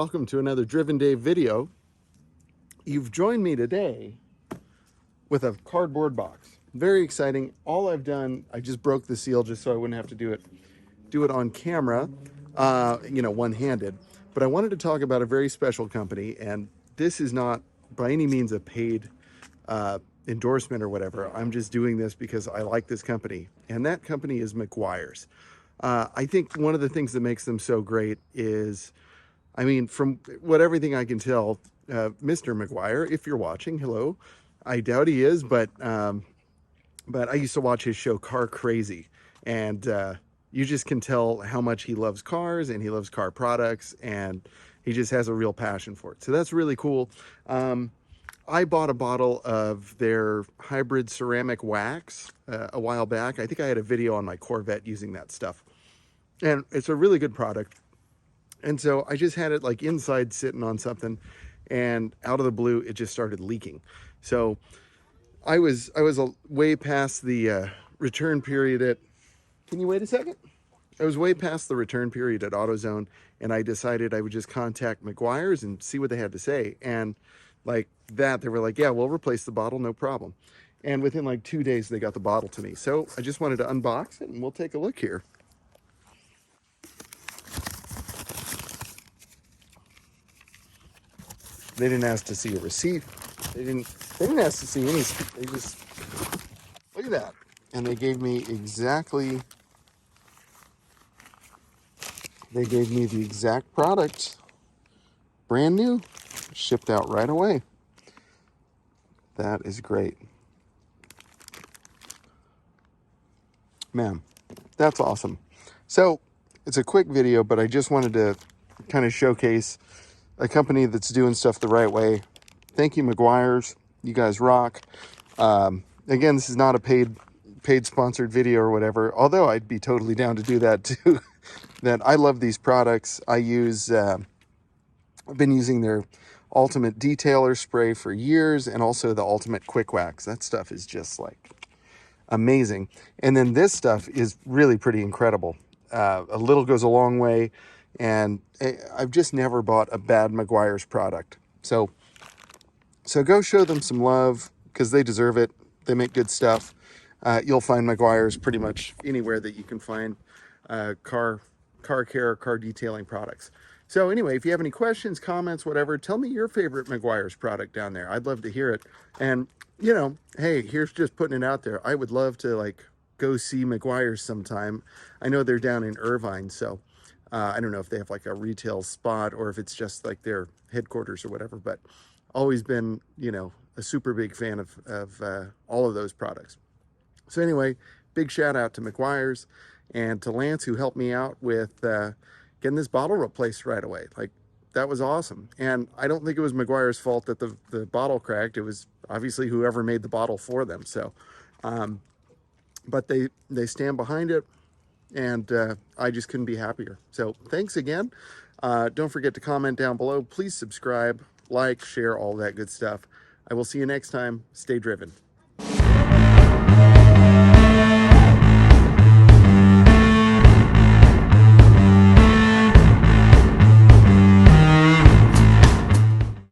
welcome to another Driven Dave video. You've joined me today with a cardboard box. Very exciting. All I've done, I just broke the seal just so I wouldn't have to do it on camera, one-handed. But I wanted to talk about a very special company, and this is not by any means a paid endorsement or whatever. I'm just doing this because I like this company, and that company is Meguiar's. I think one of the things that makes them so great is, I mean, from everything I can tell, Mr. Meguiar, if you're watching, hello. I doubt he is, but I used to watch his show Car Crazy, and you just can tell how much he loves cars and he loves car products, and he just has a real passion for it. So that's really cool. I bought a bottle of their hybrid ceramic wax a while back. I think I had a video on my Corvette using that stuff, and it's a really good product. And so I just had it like inside sitting on something, and out of the blue, it just started leaking. So I was way past the return period at, can you wait a second? I was way past the return period at AutoZone, and I decided I would just contact Meguiar's and see what they had to say. And like that, they were like, yeah, we'll replace the bottle, no problem. And within like 2 days, they got the bottle to me. So I just wanted to unbox it, and we'll take a look here. They didn't ask to see a receipt. They didn't ask to see any. They just, look at that. And they gave me the exact product, brand new, shipped out right away. That is great. Man, that's awesome. So it's a quick video, but I just wanted to kind of showcase a company that's doing stuff the right way. Thank you, Meguiar's. You guys rock. Again, this is not a paid sponsored video or whatever, although I'd be totally down to do that too. That I love these products. I've been using their Ultimate Detailer Spray for years, and also the Ultimate Quick Wax. That stuff is just like amazing. And then this stuff is really pretty incredible. A little goes a long way, and I've just never bought a bad Meguiar's product. So go show them some love, because they deserve it. They make good stuff. You'll find Meguiar's pretty much anywhere that you can find car care, car detailing products. So anyway, if you have any questions, comments, whatever, tell me your favorite Meguiar's product down there. I'd love to hear it. And, you know, hey, here's just putting it out there. I would love to like go see Meguiar's sometime. I know they're down in Irvine, so I don't know if they have like a retail spot or if it's just like their headquarters or whatever, but always been, you know, a super big fan of all of those products. So anyway, big shout out to Meguiar's and to Lance, who helped me out with getting this bottle replaced right away. Like, that was awesome. And I don't think it was Meguiar's fault that the bottle cracked. It was obviously whoever made the bottle for them. So, but they stand behind it, and I just couldn't be happier. So thanks again. Don't forget to comment down below. Please subscribe, like, share, all that good stuff. I will see you next time. Stay driven.